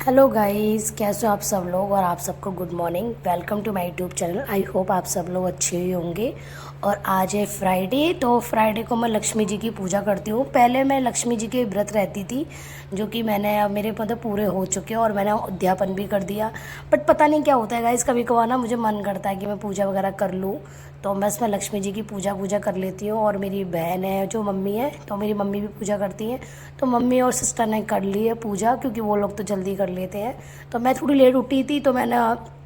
Hello guys, कैसे हो आप सब लोग। और आप सबको good morning, welcome to my YouTube channel. I hope आप सब लोग अच्छे ही होंगे। और आज है फ्राइडे, तो फ्राइडे को मैं लक्ष्मी जी की पूजा करती हूँ। पहले मैं लक्ष्मी जी के व्रत रहती थी, जो कि मैंने मेरे मतलब पूरे हो चुके हैं और मैंने उद्यापन भी कर दिया। बट पता नहीं क्या होता है गाइस, कभी कभार ना मुझे मन करता है कि मैं पूजा वगैरह कर लूँ, तो बस मैं लक्ष्मी जी की पूजा कर लेती हूँ। और मेरी बहन है जो मम्मी है, तो मेरी मम्मी भी पूजा करती हैं, तो मम्मी और सिस्टर ने कर ली है पूजा, क्योंकि वो लोग तो जल्दी कर लेते हैं। तो मैं थोड़ी लेट उठी थी, तो मैंने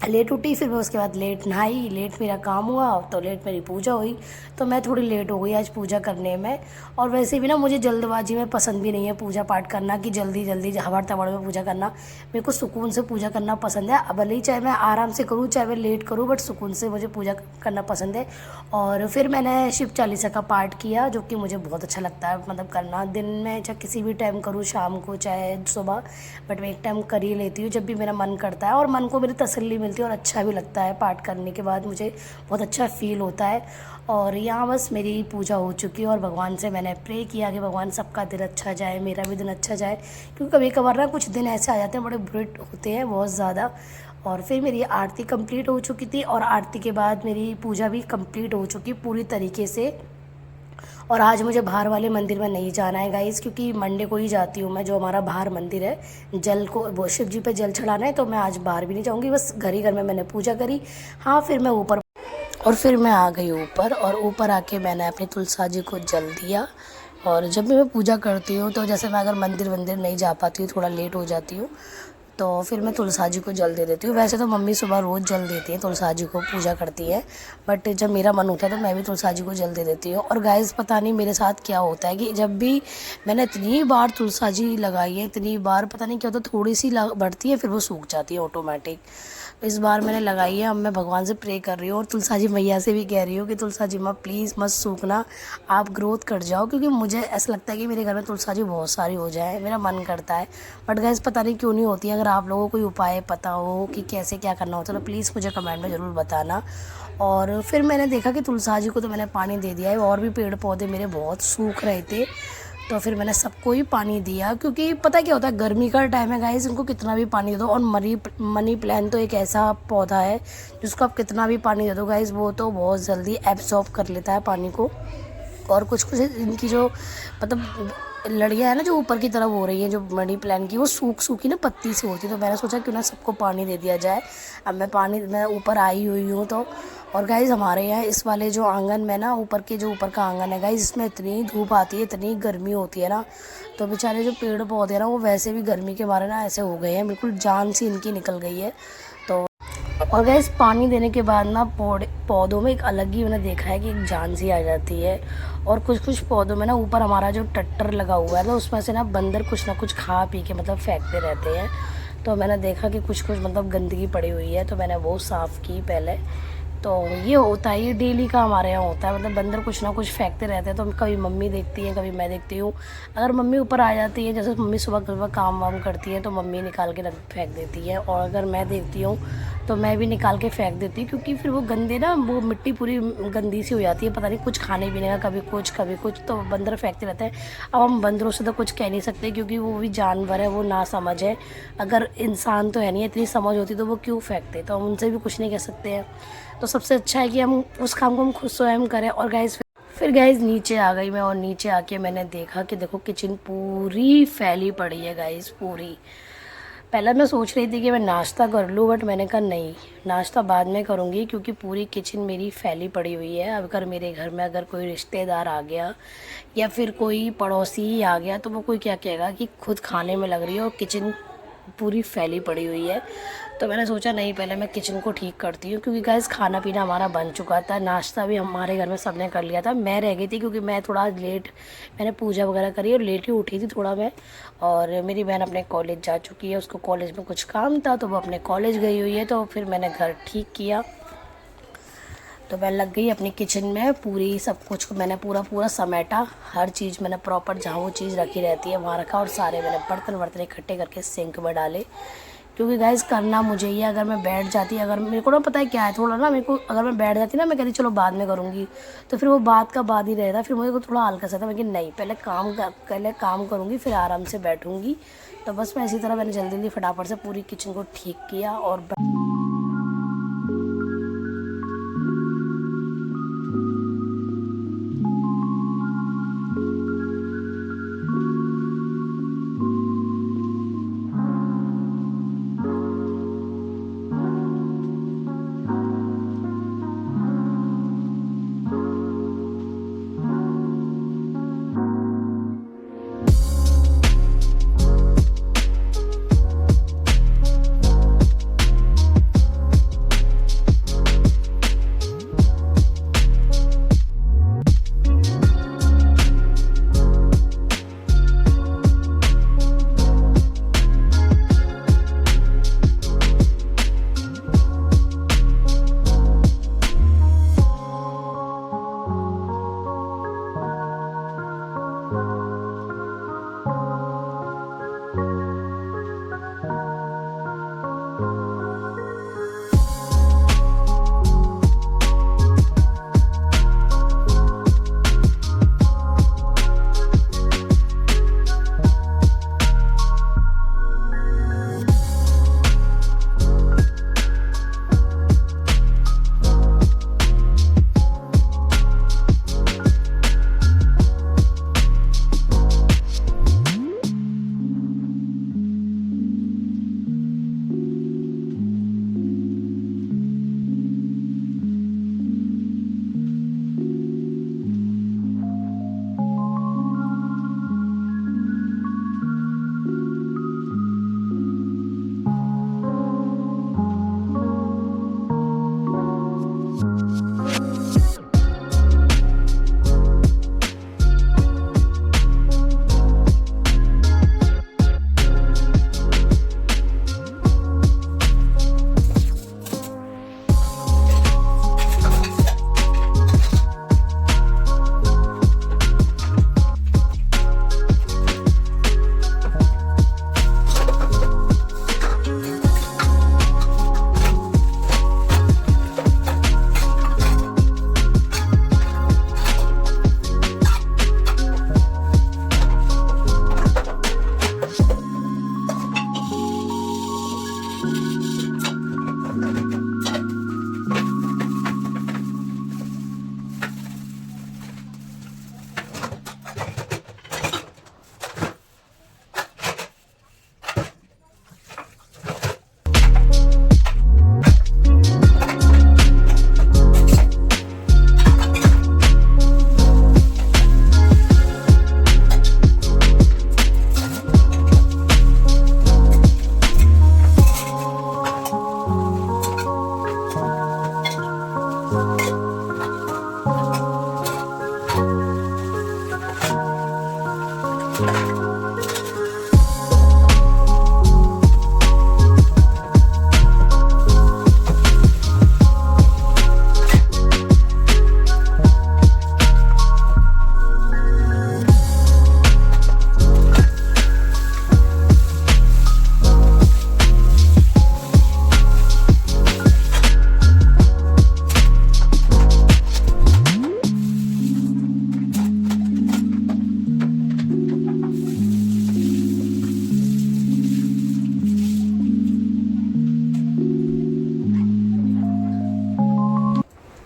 लेट उठी, फिर मैं उसके बाद लेट नहाई, लेट मेरा काम हुआ, तो लेट मेरी पूजा हुई। तो मैं थोड़ी लेट हो गई आज पूजा करने में। और वैसे भी ना मुझे जल्दबाजी में पसंद भी नहीं है पूजा पाठ करना, कि जल्दी जल्दी हबड़ तबड़ में पूजा करना। मेरे को सुकून से पूजा करना पसंद है। भले ही चाहे मैं आराम से करूँ, चाहे मैं लेट करूँ, बट सुकून से मुझे पूजा करना पसंद है। और फिर मैंने शिव चालीसा का पाठ किया, जो कि मुझे बहुत अच्छा लगता है मतलब करना। दिन में चाहे किसी भी टाइम करूँ, शाम को चाहे सुबह, बट मैं एक टाइम कर ही लेती हूँ जब भी मेरा मन करता है। और मन को मेरी तसल्ली मिलती है और अच्छा भी लगता है। पाठ करने के बाद मुझे बहुत अच्छा फ़ील होता है। और यहाँ बस मेरी पूजा हो चुकी है और भगवान से मैंने प्रे किया कि भगवान सबका दिन अच्छा जाए, मेरा भी दिन अच्छा जाए। क्योंकि कभी कभार ना कुछ दिन ऐसे आ जाते हैं, बड़े बुरे होते हैं बहुत ज़्यादा। और फिर मेरी आरती कंप्लीट हो चुकी थी, और आरती के बाद मेरी पूजा भी कंप्लीट हो चुकी पूरी तरीके से। और आज मुझे बाहर वाले मंदिर में नहीं जाना है गाइस, क्योंकि मंडे को ही जाती हूँ मैं, जो हमारा बाहर मंदिर है, जल को वो शिव जी पे जल चढ़ाना है। तो मैं आज बाहर भी नहीं जाऊँगी, बस घर ही घर में मैंने पूजा करी। हाँ, फिर मैं ऊपर, और फिर मैं आ गई ऊपर, और ऊपर आके मैंने अपनी तुलसा जी को जल दिया। और जब भी मैं पूजा करती हूँ, तो जैसे मैं अगर मंदिर वंदिर नहीं जा पाती हूँ, थोड़ा लेट हो जाती हूँ, तो फिर मैं तुलसा जी को जल दे देती हूँ। वैसे तो मम्मी सुबह रोज़ जल देती है, तुलसा जी को पूजा करती है, बट जब मेरा मन होता है तो मैं भी तुलसा जी को जल दे देती हूँ। और गाइस, पता नहीं मेरे साथ क्या होता है कि जब भी मैंने इतनी बार तुलसा जी लगाई है, इतनी बार पता नहीं क्या होता है, थोड़ी सी बढ़ती है फिर वो सूख जाती है ऑटोमेटिक। इस बार मैंने लगाई है, अब मैं भगवान से प्रे कर रही हूँ और तुलसा जी मैया से भी कह रही हूँ कि तुलसा जी माँ प्लीज़ मत सूखना, आप ग्रोथ कर जाओ। क्योंकि मुझे ऐसा लगता है कि मेरे घर में तुलसा जी बहुत सारी हो जाए, मेरा मन करता है। बट गैस पता नहीं क्यों नहीं होती है। अगर आप लोगों को कोई उपाय पता हो कि कैसे क्या करना होता है, तो प्लीज़ मुझे कमेंट में ज़रूर बताना। और फिर मैंने देखा कि तुलसा जी को तो मैंने पानी दे दिया है, और भी पेड़ पौधे मेरे बहुत सूख रहे थे, तो फिर मैंने सबको ही पानी दिया। क्योंकि पता क्या होता है, गर्मी का टाइम है गाइस, इनको कितना भी पानी दे दो। और मनी प्लांट तो एक ऐसा पौधा है जिसको आप कितना भी पानी दे दो गाइस, वो तो बहुत जल्दी एब्सॉर्ब कर लेता है पानी को। और कुछ कुछ इनकी जो मतलब लड़ियाँ है ना, जो ऊपर की तरफ हो रही है, जो मनी प्लांट की, वो सूखी ना पत्ती से होती है। तो मैंने सोचा क्यों ना सबको पानी दे दिया जाए। अब मैं ऊपर आई हुई हूँ तो। और गाइज़, हमारे यहाँ इस वाले जो आंगन में ना, ऊपर का आंगन है गाइज़, इसमें इतनी धूप आती है, इतनी गर्मी होती है ना, तो बेचारे जो पेड़ पौधे हैं ना, वो वैसे भी गर्मी के मारे ना ऐसे हो गए हैं, बिल्कुल जान सी इनकी निकल गई है। तो और गैस, पानी देने के बाद ना पौधों में एक अलग ही मैंने देखा है कि एक जान सी आ जाती है। और कुछ कुछ पौधों में ना, ऊपर हमारा जो टट्टर लगा हुआ है ना, उसमें से ना बंदर कुछ ना कुछ खा पी के मतलब फेंकते रहते हैं। तो मैंने देखा कि कुछ कुछ मतलब गंदगी पड़ी हुई है, तो मैंने वो साफ़ की पहले। तो ये होता है, ये डेली का हमारे यहाँ होता है, मतलब बंदर कुछ ना कुछ फेंकते रहते हैं। तो कभी मम्मी देखती है, कभी मैं देखती हूँ। अगर मम्मी ऊपर आ जाती है, जैसे मम्मी सुबह सुबह काम वाम करती है, तो मम्मी निकाल के फेंक देती है। और अगर मैं देखती हूँ तो मैं भी निकाल के फेंक देती हूँ, क्योंकि फिर वो गंदे ना, वो मिट्टी पूरी गंदी सी हो जाती है। पता नहीं कुछ खाने पीने का, कभी कुछ, तो बंदर फेंकते रहते हैं। अब हम बंदरों से तो कुछ कह नहीं सकते, क्योंकि वो भी जानवर है, वो ना समझ है। अगर इंसान तो है नहीं, इतनी समझ होती तो वो क्यों फेंकते, तो हम उनसे भी कुछ नहीं कह सकते हैं। तो सबसे अच्छा है कि हम उस काम को हम खुद स्वयं करें। और गाइस, फिर गाइस नीचे आ गई मैं, और नीचे आके मैंने देखा कि देखो किचन पूरी फैली पड़ी है गाइस, पूरी। पहले मैं सोच रही थी कि मैं नाश्ता कर लूँ, बट मैंने कहा नहीं, नाश्ता बाद में करूँगी, क्योंकि पूरी किचन मेरी फैली पड़ी हुई है। अब अगर मेरे घर में अगर कोई रिश्तेदार आ गया या फिर कोई पड़ोसी ही आ गया, तो वो कोई क्या कहेगा कि खुद खाने में लग रही है और किचन पूरी फैली पड़ी हुई है। तो मैंने सोचा नहीं, पहले मैं किचन को ठीक करती हूँ। क्योंकि गाइस, खाना पीना हमारा बन चुका था, नाश्ता भी हमारे घर में सबने कर लिया था, मैं रह गई थी क्योंकि मैं थोड़ा लेट, मैंने पूजा वगैरह करी और लेट ही उठी थी थोड़ा मैं। और मेरी बहन अपने कॉलेज जा चुकी है, उसको कॉलेज में कुछ काम था, तो वो अपने कॉलेज गई हुई है। तो फिर मैंने घर ठीक किया, तो मैं लग गई अपनी किचन में, पूरी सब कुछ को मैंने पूरा पूरा समेटा। हर चीज़ मैंने प्रॉपर, जहाँ वो चीज़ रखी रहती है वहाँ रखा, और सारे मैंने बर्तन वर्तन इकट्ठे करके सिंक में डाले। क्योंकि गाइस, करना मुझे ही है। अगर मैं बैठ जाती, अगर मेरे को ना पता है क्या है, थोड़ा ना मेरे को, अगर मैं बैठ जाती ना, मैं कहती चलो बाद में करूँगी, तो फिर वो बात का बाद ही रहता। फिर मुझे को थोड़ा हल्का सा था, मैं कि नहीं, पहले काम करूँगी, फिर आराम से बैठूँगी, तो बस मैं इसी तरह मैंने जल्दी जल्दी फटाफट से पूरी किचन को ठीक किया और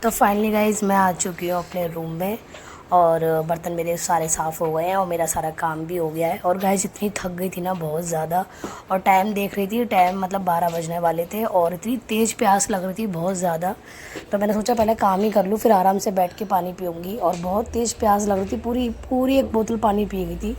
तो फाइनली गाइज मैं आ चुकी हूँ अपने रूम में और बर्तन मेरे सारे साफ़ हो गए हैं और मेरा सारा काम भी हो गया है। और गाइज इतनी थक गई थी ना बहुत ज़्यादा, और टाइम देख रही थी, टाइम मतलब 12 बजने वाले थे और इतनी तेज़ प्यास लग रही थी बहुत ज़्यादा। तो मैंने सोचा पहले काम ही कर लूँ फिर आराम से बैठ के पानी पीऊँगी। और बहुत तेज़ प्यास लग रही थी, पूरी एक बोतल पानी पी गई थी,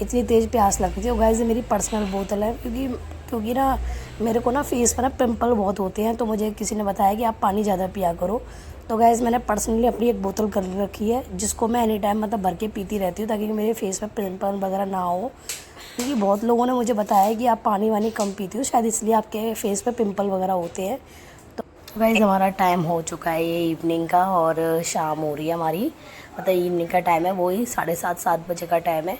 इतनी तेज़ प्यास लग रही थी। और गाइज ये मेरी पर्सनल बोतल है क्योंकि ना मेरे को ना फेस पर ना पिंपल बहुत होते हैं, तो मुझे किसी ने बताया कि आप पानी ज़्यादा पिया करो। तो गाइज़ मैंने पर्सनली अपनी एक बोतल कर रखी है जिसको मैं एनी टाइम मतलब भर के पीती रहती हूँ ताकि मेरे फेस पे पिंपल वगैरह ना हो। क्योंकि बहुत लोगों ने मुझे बताया कि आप पानी वानी कम पीती हो, शायद इसलिए आपके फेस पे पिंपल वगैरह होते हैं। तो गाइज़ हमारा टाइम हो चुका है ये इवनिंग का, और शाम हो रही है हमारी, मतलब इवनिंग का टाइम है, वही 7:30 बजे का टाइम है।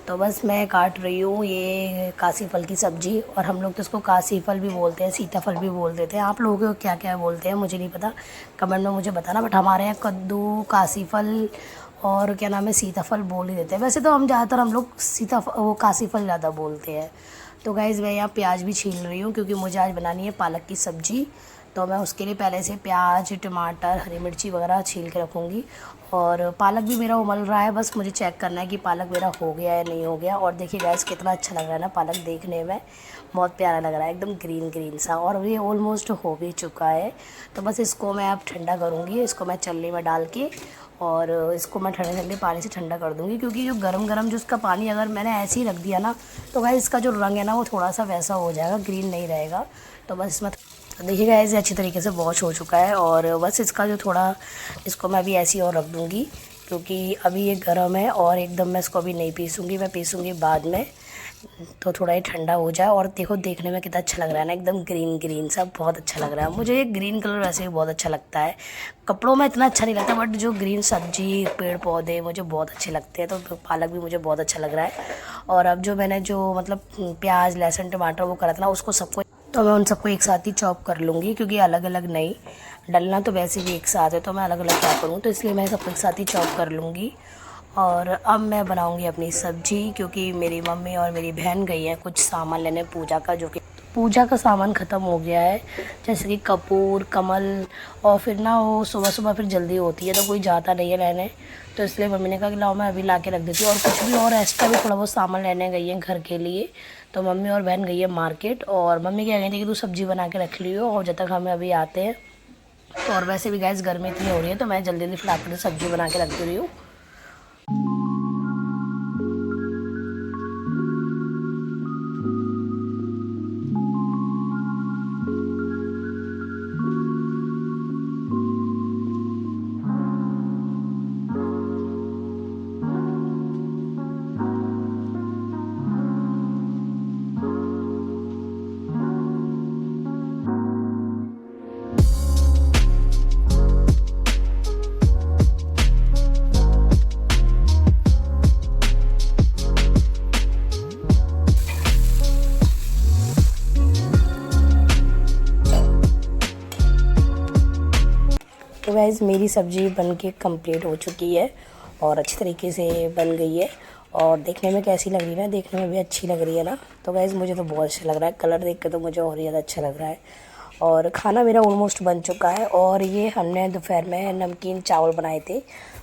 तो बस मैं काट रही हूँ ये कासी फल की सब्ज़ी, और हम लोग तो इसको कासी फल भी बोलते हैं, सीताफल भी बोल देते हैं। आप लोगों को क्या क्या बोलते हैं मुझे नहीं पता, कमेंट में मुझे बताना। बट हमारे यहाँ कद्दू, कासी फल और क्या नाम है सीताफल बोल ही देते हैं। वैसे तो हम ज़्यादातर हम लोग वो कासी फल ज़्यादा बोलते हैं। तो गाइज़ मैं यहाँ प्याज भी छील रही हूँ क्योंकि मुझे आज बनानी है पालक की सब्ज़ी। तो मैं उसके लिए पहले से प्याज, टमाटर, हरी मिर्ची वगैरह छील के रखूँगी। और पालक भी मेरा उबल रहा है, बस मुझे चेक करना है कि पालक मेरा हो गया या नहीं हो गया। और देखिए गाइस कितना अच्छा लग रहा है ना पालक देखने में, बहुत प्यारा लग रहा है, एकदम ग्रीन ग्रीन सा। और ये ऑलमोस्ट हो भी चुका है। तो बस इसको मैं अब ठंडा करूँगी, इसको मैं चलनी में डाल के और इसको मैं ठंडे ठंडे पानी से ठंडा कर दूँगी। क्योंकि जो गरम गरम जो उसका पानी अगर मैंने ऐसे ही रख दिया ना तो गाइस इसका जो रंग है ना वो थोड़ा सा वैसा हो जाएगा, ग्रीन नहीं रहेगा। तो बस इसमें देखिएगा ऐसे अच्छी तरीके से वॉश हो चुका है। और बस इसका जो थोड़ा इसको मैं अभी ऐसे ही और रख दूँगी क्योंकि अभी ये गर्म है और एकदम मैं इसको अभी नहीं पीसूँगी, मैं पीसूँगी बाद में। तो थोड़ा ये ठंडा हो जाए। और देखो देखने में कितना अच्छा लग रहा है ना, एकदम ग्रीन ग्रीन सा, बहुत अच्छा लग रहा है। मुझे ये ग्रीन कलर वैसे भी बहुत अच्छा लगता है, कपड़ों में इतना अच्छा नहीं लगता बट जो ग्रीन सब्जी पेड़ पौधे मुझे बहुत अच्छे लगते हैं। तो पालक भी मुझे बहुत अच्छा लग रहा है। और अब जो मैंने जो मतलब प्याज, लहसुन, टमाटर वो करा था ना उसको सबको, तो मैं उन सबको एक साथ ही चॉप कर लूँगी क्योंकि अलग अलग नहीं डलना, तो वैसे भी एक साथ है तो मैं अलग अलग क्या करूँ, तो इसलिए मैं सबको एक साथ ही चॉप कर लूँगी। और अब मैं बनाऊँगी अपनी सब्जी क्योंकि मेरी मम्मी और मेरी बहन गई है कुछ सामान लेने पूजा का, जो कि पूजा का सामान ख़त्म हो गया है, जैसे कि कपूर, कमल। और फिर ना वो सुबह सुबह फिर जल्दी होती है तो कोई जाता नहीं है लेने, तो इसलिए मम्मी ने कहा कि लाओ मैं अभी ला के रख देती हूँ। और कुछ भी और एक्स्ट्रा भी थोड़ा बहुत सामान लेने गई है घर के लिए। तो मम्मी और बहन गई है मार्केट और मम्मी कह गई थी कि तू सब्ज़ी बना के रख लियो और जब तक हमें अभी आते हैं। तो और वैसे भी गैस गर्मी इतनी हो रही है तो मैं जल्दी जल्दी फटाफट से सब्ज़ी बना के रख दे रही हूँ। तो गाइज़ मेरी सब्ज़ी बन के कम्प्लीट हो चुकी है और अच्छी तरीके से बन गई है। और देखने में कैसी लग रही है ना, देखने में भी अच्छी लग रही है ना। तो गाइज़ मुझे तो बहुत अच्छा लग रहा है, कलर देख के तो मुझे और ज़्यादा अच्छा लग रहा है। और खाना मेरा ऑलमोस्ट बन चुका है। और ये हमने दोपहर में नमकीन चावल बनाए थे,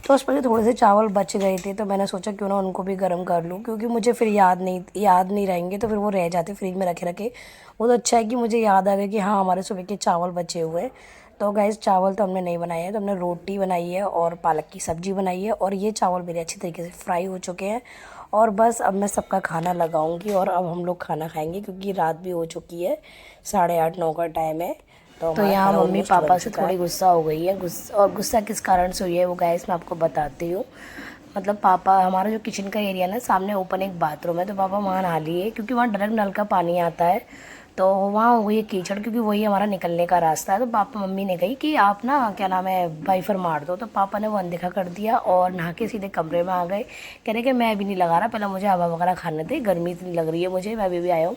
तो उस पर थोड़े से चावल बच गए थे तो मैंने सोचा क्यों ना उनको भी गर्म कर लूँ, क्योंकि मुझे फिर याद नहीं रहेंगे तो फिर वो रह जाते फ्रिज में रखे रखे। वो तो अच्छा है कि मुझे याद आ गया कि हाँ हमारे सुबह के चावल बचे हुए हैं। तो गाइस चावल तो हमने नहीं बनाए हैं, तो हमने रोटी बनाई है और पालक की सब्ज़ी बनाई है। और ये चावल मेरे अच्छी तरीके से फ्राई हो चुके हैं। और बस अब मैं सबका खाना लगाऊंगी और अब हम लोग खाना खाएंगे क्योंकि रात भी हो चुकी है, 8:30-9 का टाइम है। तो यहाँ मम्मी पापा से थोड़ी गुस्सा हो गई है। और गुस्सा किस कारण से हुई है वो गाइस मैं आपको बताती हूँ। मतलब पापा, हमारा जो किचन का एरिया ना सामने ओपन एक बाथरूम है, तो पापा वहाँ नहा लिए क्योंकि वहाँ डायरेक्ट नल का पानी आता है। तो वहाँ हो गई कीचड़ क्योंकि वही हमारा निकलने का रास्ता है। तो पापा मम्मी ने कही कि आप ना क्या नाम है वाइफर मार दो, तो पापा ने वो अनदेखा कर दिया और नहा के सीधे कमरे में आ गए। कह रहे कि मैं अभी नहीं लगा रहा, पहले मुझे हवा वगैरह खाने दे, गर्मी इतनी लग रही है मुझे, मैं अभी भी आया हूँ।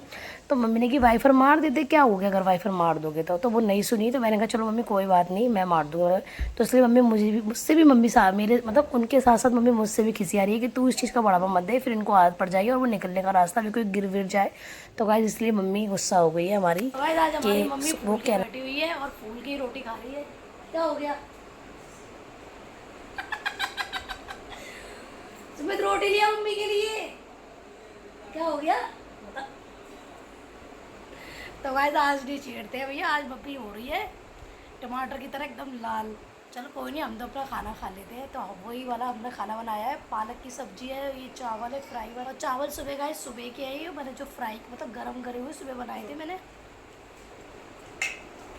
तो मम्मी ने कि वाइफर मार देते, क्या हो गया अगर वाइफर मार दोगे तो वो नहीं सुनी। तो मैंने कहा चलो मम्मी कोई बात नहीं मैं मार दूँगा। तो इसलिए मम्मी मुझसे भी मम्मी साथ मेरे मतलब उनके साथ साथ मम्मी मुझसे भी खिसी आ रही है कि तू इस चीज़ का बढ़ावा मत दे, फिर इनको आदत पड़ जाएगी और वो निकलने का रास्ता भी कोई गिर विर जाए। तो गाइस इसलिए मम्मी गुस्सा हो गई है हमारी कि वो क्या बैठी हुई है और फूल की रोटी खा रही है। क्या हो गया? सुमित रोटी लिया मम्मी के लिए, क्या हो गया? तो गाइस आज नहीं छेड़ते हैं भैया, आज मम्मी हो रही है टमाटर की तरह एकदम लाल। चलो कोई नहीं, हम तो अपना खाना खा लेते हैं। तो वही वाला हमने खाना बनाया है, पालक की सब्जी है, ये चावल है फ्राई वाला। चावल सुबह गाइस सुबह के है, मैंने जो फ्राई मतलब गरम करे हुए सुबह बनाए थे मैंने।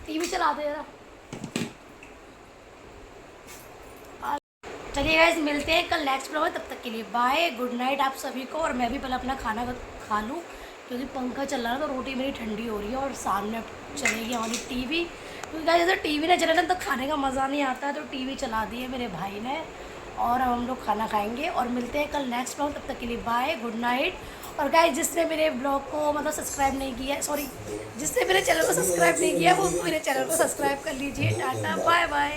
टीवी चला दे जरा। चलिए गाइस मिलते हैं कल नेक्स्ट ब्लॉग में, तब तक के लिए बाय, गुड नाइट आप सभी को। और मैं भी पहले अपना खाना खा लूँ क्योंकि पंखा चल रहा है तो रोटी मेरी ठंडी हो रही है और सामने चलेगी हमारी टीवी। क्योंकि गाइस जैसे टीवी ना चले ना तो खाने का मज़ा नहीं आता है, तो टीवी चला दी है मेरे भाई ने। और अब हम लोग खाना खाएंगे और मिलते हैं कल नेक्स्ट ब्लॉग, तब तक के लिए बाय, गुड नाइट। और गाइस जिसने मेरे ब्लॉग को मतलब सब्सक्राइब नहीं किया, सॉरी जिसने मेरे चैनल को सब्सक्राइब नहीं किया वो मेरे चैनल को सब्सक्राइब कर लीजिए। Tata bye bye.